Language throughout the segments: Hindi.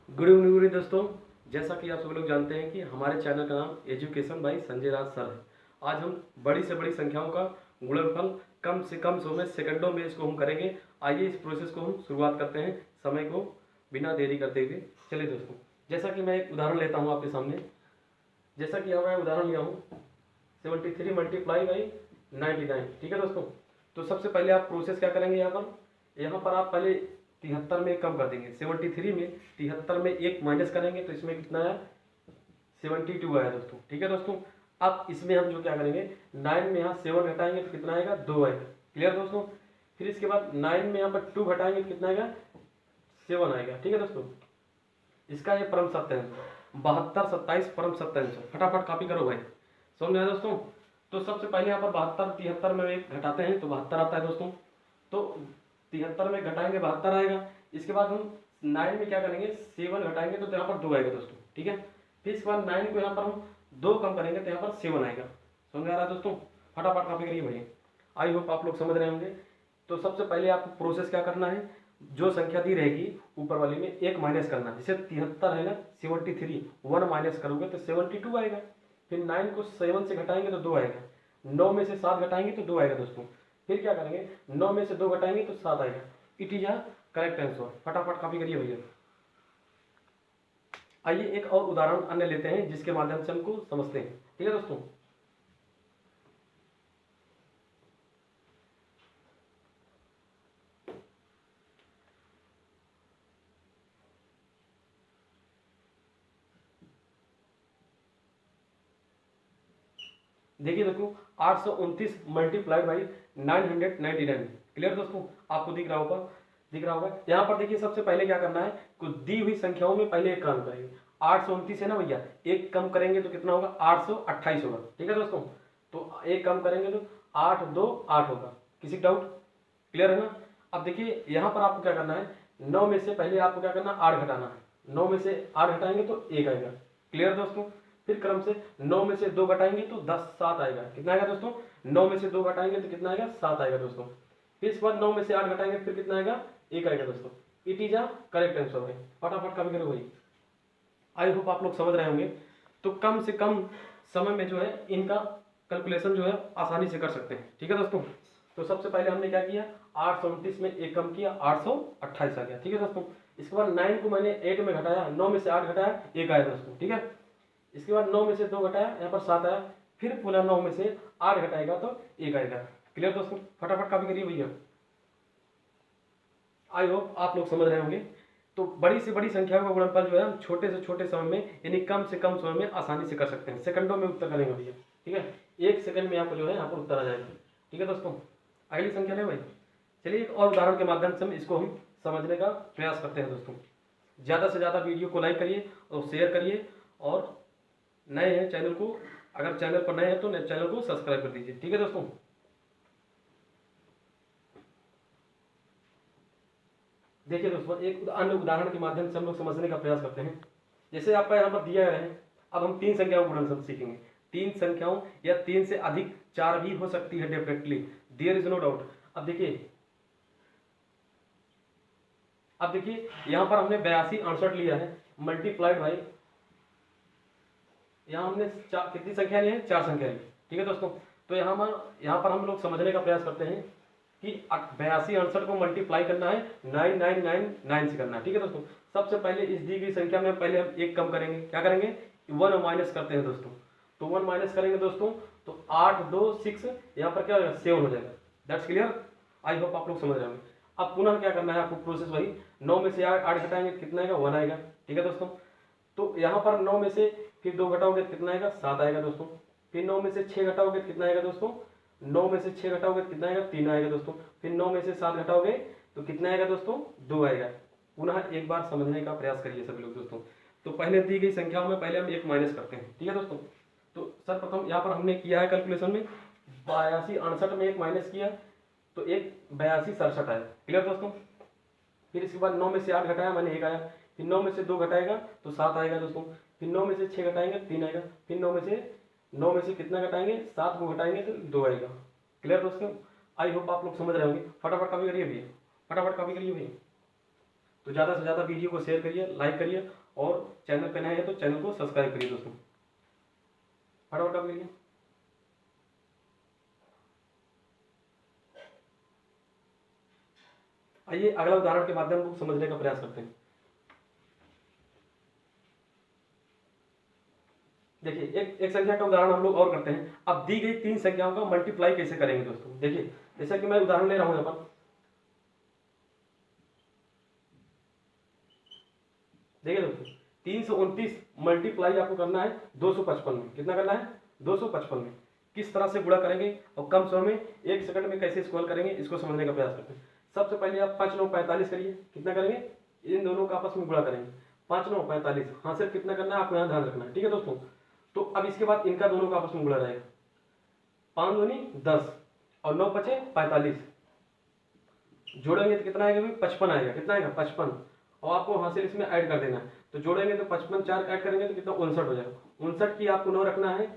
गुड इवनिंग दोस्तों। जैसा कि आप सब लोग जानते हैं कि हमारे चैनल का नाम education by Sanjay Raj sir है। आज हम बड़ी से बड़ी संख्याओं का गुणनफल कम से कम समय सेकंडों में इसको हम करेंगे। आइए इस प्रोसेस को हम शुरुआत करते हैं समय को बिना देरी करते हुए। चलिए दोस्तों, जैसा कि मैं एक उदाहरण लेता हूँ आपके सामने। जैसा कि यहाँ मैं उदाहरण लिया हूँ 73 मल्टीप्लाई बाई 99। ठीक है दोस्तों, तो सबसे पहले आप प्रोसेस क्या करेंगे। यहाँ पर आप पहले 73 में कम कर देंगे। 73 में 73 में एक माइनस करेंगे तो इसमें कितना आया, 72 आया दोस्तों। ठीक है दोस्तों, अब इसमें हम जो क्या करेंगे, 9 में यहाँ 7 घटाएंगे तो कितना आएगा, 2 आएगा। क्लियर दोस्तों। फिर इसके बाद 9 में यहाँ पर 2 घटाएंगे तो कितना आएगा, 7 आएगा। ठीक है दोस्तों, इसका ये परम सत्य है 72 27 परम सत्य आंसर। फटाफट कॉपी करो भाई, समझ में आया दोस्तों। तो सबसे पहले यहाँ पर 72 73 में एक घटाते हैं तो 72 आता है दोस्तों। तो 73 में घटाएंगे 72 आएगा। इसके बाद हम 9 में क्या करेंगे, 7 घटाएंगे तो यहाँ पर 2 आएगा दोस्तों। ठीक है, फिर इसके बाद 9 को यहाँ पर हम 2 कम करेंगे तो यहाँ पर 7 आएगा। समझ में आ रहा है दोस्तों। फटाफट कॉपी करिए भाई, आई होप आप लोग समझ रहे होंगे। तो सबसे पहले आपको प्रोसेस क्या करना है, जो संख्या दी रहेगी ऊपर वाली में एक माइनस करना। जैसे 73 है ना, 73 1 माइनस करोगे तो 72 आएगा। फिर 9 को 7 से घटाएंगे तो 2 आएगा। 9 में से 7 घटाएंगे तो 2 आएगा दोस्तों। फिर क्या करेंगे, 9 में से 2 घटाएंगे तो 7 आएगा। It is a correct answer. फटाफट कॉपी करिए भैया। आइए एक और उदाहरण अन्य लेते हैं जिसके माध्यम से हमको समझते हैं। ठीक है दोस्तों, देखिए दोस्तों, 829 मल्टीप्लाइड बाई 999। क्लियर दोस्तों, आपको दिख रहा होगा यहाँ पर। देखिए सबसे पहले क्या करना है, कुछ दी हुई संख्याओं में पहले एक काम करेंगे। 829 है ना भैया, एक कम करेंगे तो कितना होगा, 828 होगा। ठीक है दोस्तों, तो एक कम करेंगे तो 8 2 8 होगा। किसी डाउट, क्लियर है ना। अब देखिए यहाँ पर आपको क्या करना है, 9 में से पहले आपको क्या करना है, 8 घटाना है। 9 में से 8 घटाएंगे तो 1 आएगा। क्लियर दोस्तों। फिर क्रम से 9 में से 2 घटाएंगे तो 7 आएगा। कितना आएगा दोस्तों, 9 में से 2 घटाएंगे तो कितना आएगा, 7 आएगा दोस्तों। फिर इस बार 9 में से 8 घटाएंगे फिर कितना आएगा, 1 आएगा दोस्तों। It is a correct answer है। फटाफट कॉपी करो भाई, आई होप आप लोग समझ रहे होंगे। तो कम से कम समय में जो है इनका कैलकुलेशन जो है आसानी से कर सकते हैं। ठीक है दोस्तों, तो सबसे पहले हमने क्या किया, 829 में एक कम किया, 828 आ गया। ठीक है दोस्तों, इसके बाद 9 को मैंने 8 में घटाया, 9 में से 8 घटाया, 1 आया दोस्तों। ठीक है, इसके बाद 9 में से 2 घटाया, यहाँ पर 7 आया। फिर पुनः 9 में से 8 घटाएगा तो 1 आएगा। क्लियर दोस्तों, फटाफट कॉपी करिए भैया। आई होप आप लोग समझ रहे होंगे। तो बड़ी से बड़ी संख्या का गुणनफल जो है हम छोटे से छोटे समय में यानी कम से कम समय में आसानी से कर सकते हैं। सेकंडों में उत्तर करेंगे भैया। ठीक है, 1 सेकंड में आपको जो है यहाँ पर उत्तर आ जाएगा। ठीक है दोस्तों, अगली संख्या ले भाई। चलिए एक और उदाहरण के माध्यम से हम इसको हम समझने का प्रयास करते हैं दोस्तों। ज़्यादा से ज़्यादा वीडियो को लाइक करिए और शेयर करिए, और नए हैं चैनल को, अगर चैनल पर नए हैं तो चैनल को सब्सक्राइब कर दीजिए। ठीक है दोस्तों, देखिए दोस्तों, एक अन्य उदाहरण के माध्यम से हम लोग समझने का प्रयास करते हैं। जैसे आपका यहाँ पर दिया है, अब हम 3 संख्याओं को गुणन सीखेंगे। 3 संख्याओं या 3 से अधिक 4 भी हो सकती है definitely, there is no doubt. अब देखिए यहाँ पर हमने 82 68 लिया है मल्टीप्लाइड बाई, यहाँ हमने कितनी संख्या ली है, 4 संख्या ली। ठीक है दोस्तों, तो यहाँ पर हम लोग समझने का प्रयास करते हैं कि 82 68 को मल्टीप्लाई करना है 9999 से करना है। ठीक है दोस्तों, सबसे पहले इस दी गई संख्या में पहले हम एक कम करेंगे। क्या करेंगे, 1 माइनस करते हैं दोस्तों। तो 1 माइनस करेंगे दोस्तों तो 8 2 6, यहाँ पर क्या हो जाएगा, 7 हो जाएगा। दैट्स क्लियर, आई होप आप लोग समझ रहे होंगे। अब पुनः क्या करना है आपको, प्रोसेस वही, 9 में से 8 घटाएंगे कितना आएगा, 1 आएगा। ठीक है दोस्तों, तो यहाँ पर 9 में से फिर 2 घटाओगे कितना आएगा, 7 आएगा दोस्तों। फिर 9 में से 6 घटाओगे कितना आएगा दोस्तों, 9 में से 6 घटाओगे कितना आएगा, 3 आएगा दोस्तों। फिर 9 में से 7 घटाओगे तो कितना आएगा दोस्तों, 2 आएगा। पुनः एक बार समझने का प्रयास करिए सभी लोग दोस्तों। तो पहले दी गई संख्याओं में पहले हम एक माइनस करते हैं। ठीक है दोस्तों, तो सर्वप्रथम यहाँ पर हमने किया है कैलकुलेशन में 82 68 में एक माइनस किया तो एक 82 67 आया। क्लियर दोस्तों। फिर इसके बाद 9 में से 8 घटाया, मैंने 1 आया। फिर 9 में से 2 घटाएगा तो 7 आएगा दोस्तों। फिर 9 में से 6 घटाएंगे 3 आएगा। फिर 9 में से कितना घटाएंगे, 7 को घटाएंगे तो 2 आएगा। क्लियर दोस्तों, आई होप आप लोग समझ रहे होंगे। फटाफट कॉपी करिए भैया, फटाफट कॉपी करिए भैया। तो ज़्यादा से ज़्यादा वीडियो को शेयर करिए, लाइक करिए, और चैनल पर नए हैं तो चैनल को सब्सक्राइब करिए दोस्तों। फटाफट काम करिए। आइए अगला उदाहरण के माध्यम को समझने का प्रयास करते हैं। देखिए एक संख्या का उदाहरण हम लोग और करते हैं। अब दी गई 3 संख्याओं का मल्टीप्लाई कैसे करेंगे दोस्तों। देखिए जैसा कि मैं उदाहरण ले रहा हूं यहाँ पर, देखिए दोस्तों 329 मल्टीप्लाई आपको करना है 255 में। कितना करना है? 255 में। किस तरह से गुणा करेंगे और कम समय में 1 सेकंड में कैसे स्क्रॉल करेंगे, इसको समझने का प्रयास करते हैं। सबसे पहले आप 5 9 45 करिए। कितना करेंगे? इन दोनों का आपस में गुणा करेंगे। 5 9 45 हासिल कितना करना है आपको यहाँ ध्यान रखना है, ठीक है दोस्तों। तो अब इसके बाद इनका दोनों का आपस में गुणा रहेगा। 5 दूनी 10 और 9 पचे 45, जोड़ेंगे तो कितना आएगा? 55 आएगा। कितना आएगा? 55। और आपको हासिल इसमें ऐड कर देना है। तो जोड़ेंगे तो 55 4 ऐड करेंगे तो कितना? 59 हो जाएगा। 59 की आपको 9 रखना है,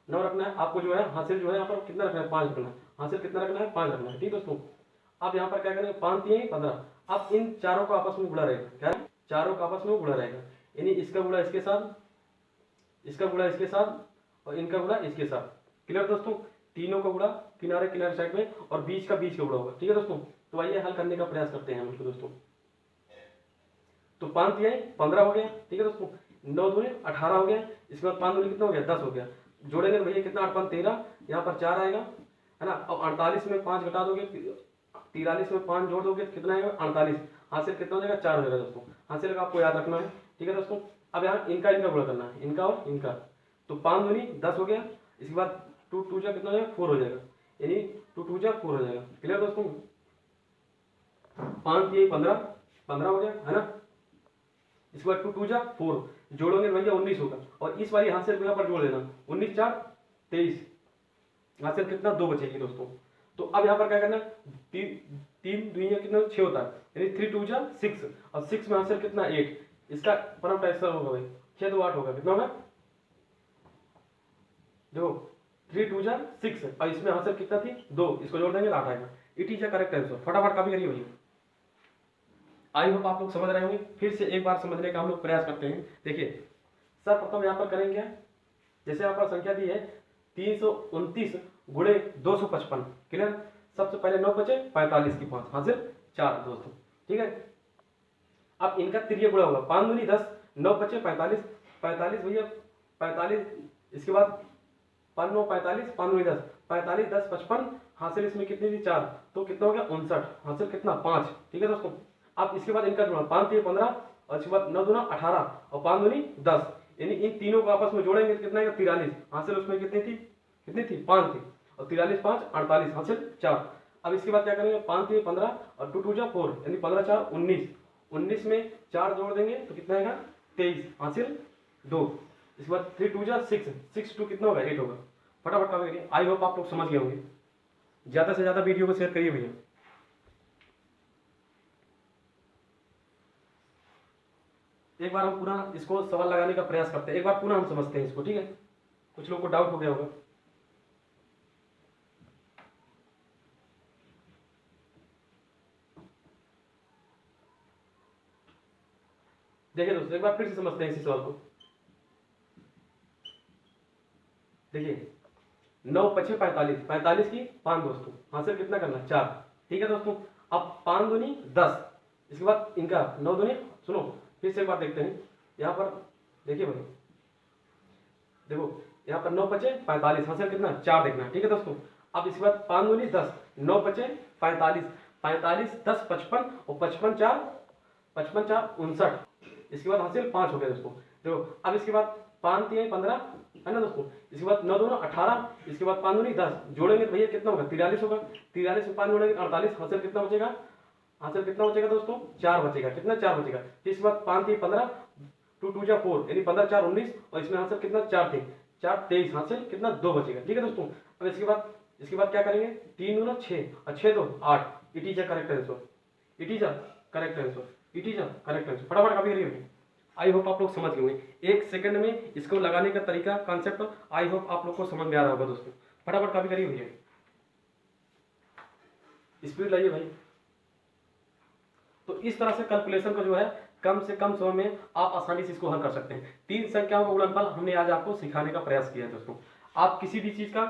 9 रखना है आपको। जो है हासिल जो है यहाँ पर कितना रखना है? 5 रखना है। हासिल कितना रखना है? 5 रखना है, ठीक दोस्तों। अब यहाँ पर क्या करेंगे? 5 3 15। अब इन चारों का आपस में गुणा रहेगा। क्या? चारों का आपस में गुणा रहेगा, यानी इसका गुणा इसके साथ, इसका गुणा इसके साथ, और इनका गुणा इसके साथ। क्लियर दोस्तों? तीनों का गुणा किनारे किनारे साइड में, और बीच का गुणा होगा, ठीक है दोस्तों। तो आइए हल करने का प्रयास करते हैं हम इसको दोस्तों। तो 5 दिया 15 हो गया, ठीक है दोस्तों। 9 दूनी 18 हो गया। इसके बाद 5 दूनी कितना हो गया? 10 हो गया। जोड़ेंगे तो भैया कितना? 8 5 13, यहाँ पर 4 आएगा, है ना। अब 48 में 5 घटा दोगे, 43 में 5 जोड़ दोगे तो कितना आएगा? 48। हासिल कितना हो जाएगा? 4 हो जाएगा दोस्तों। हासिल का आपको याद रखना है, ठीक है दोस्तों। अब यहाँ इनका गुणा करना है, इनका और इनका। तो 5 दूनी 10 हो गया। इसके बाद 2 2 जा कितना हो जाएगा? 4 हो जाएगा, यानी 2 2 जा 4 हो जाएगा। क्लियर दोस्तों? 5 3 15 15 हो गया, है ना। इसके बाद 2 2 जा 4, जोड़ोगे भैया 19 होगा। और इस वाली हासिल को यहाँ पर जोड़ देना, 19 4 23। हासिल कितना? 2 बचेगी दोस्तों। तो अब यहाँ पर क्या करना है? 3 दुनिया कितना? 6 होता है, यानी 3 2 जा 6, और 6 में हासिल कितना? 8। इसका परम ऐसा होगा भाई, 6 2 8 होगा। कितना होगा? देखो 3 2 जा 6, और इसमें हासिल कितना थी? 2। इसको जोड़ देंगे 8 आएगा। It is a correct answer. फटाफट कॉपी करिए भैया। आई होप आप लोग समझ रहे होंगे। फिर से एक बार समझने का हम लोग प्रयास करते हैं। देखिए सर्वप्रथम यहाँ पर करेंगे, जैसे यहाँ पर संख्या दी है 329 गुणे 255। क्लियर? सबसे पहले 9 बचे 45 की 5 हासिल 4 दोस्तों, ठीक है। अब इनका तिरिया गुणा होगा। 5 दूनी 10, 9 बचे 45, 45 भैया 45। इसके बाद 5 9 45, 5 दूनी 10, 45 10 55। हासिल इसमें कितनी थी? 4। तो कितना हो गया? 59। हासिल कितना? 5, ठीक है दोस्तों। अब इसके बाद इनका गुणा 5 3 15, और इसके बाद 9 दूना 18, और 5 दूनी 10, यानी इन तीनों को आपस में जोड़ेंगे तो कितना आएगा? 43। हासिल उसमें कितनी थी? कितनी थी? 5 थी, और 43 5 48, हासिल 4। अब इसके बाद क्या करेंगे? 5 3 15, और 2 2 जा 4, यानी 15 4 19। 19 में 4 जोड़ देंगे तो कितना आएगा? 23, हासिल 2। इसके बाद 3 2 जा 6, 6 2 कितना होगा? 8 होगा। फटाफट काम करिए। आई होप आप लोग समझ गए होंगे। ज्यादा से ज्यादा वीडियो को शेयर करिए भैया। एक बार हम पुनः इसको सवाल लगाने का प्रयास करते हैं। एक बार पुनः हम समझते हैं इसको, ठीक है। कुछ लोगों को डाउट हो गया होगा। देखिए दोस्तों एक बार फिर से समझते हैं इसी सवाल को। देखिए 9 5 45, 45 की 5 दोस्तों, हासिल कितना करना? 4, ठीक है दोस्तों। अब 5 दूनी 10, इसके बाद इनका 9 दूनी, सुनो फिर से एक बार देखते हैं। यहाँ पर देखिए भाई, देखो यहाँ पर 9 5 45, हासिल कितना? 4 देखना, ठीक है दोस्तों। अब इसके बाद 5 दूनी 10, 9 5 45, 45 10 55, और 55 4 59। इसके बाद हासिल 5 हो गया दोस्तों। देखो अब इसके बाद 5 3 15, है ना दोस्तों। इसके बाद 9 2 18, इसके बाद 5 दूनी 10, जोड़ेंगे तो भैया कितना होगा? 43 होगा। 43 में 5 जोड़ेंगे 48, हासिल कितना बचेगा? हासिल कितना बचेगा दोस्तों? 4 बचेगा। कितना? 4 बचेगा। फिर इसके बाद 5 3 15, 2 2 जा 4, यानी 15 4 19, और इसमें हासिल कितना? 4 थे, 4 23, हासिल कितना? 2 बचेगा, ठीक है दोस्तों। अब इसके बाद क्या करेंगे? 3 दूना 6, और 6 2 8। It is a correct answer. It is a correct answer. It is a correct answer. फटाफट कॉपी करिए। आई होप आप लोग समझ गए होंगे। 1 सेकंड में इसको लगाने का तरीका, कॉन्सेप्ट आई होप आप लोग को समझ में आ रहा होगा दोस्तों। फटाफट कॉपी करिए भैया, स्पीड लाइए भाई। तो इस तरह से कैलकुलेशन को जो है कम से कम समय में आप आसानी से इसको हल कर सकते हैं। 3 संख्याओं का गुणनफल हमने आज आपको सिखाने का प्रयास किया है दोस्तों। आप किसी भी चीज का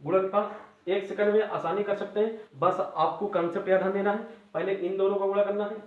गुणनफल 1 सेकंड में आसानी कर सकते हैं। बस आपको कंसेप्ट याद ध्यान देना है, पहले इन दोनों का गुणा करना है,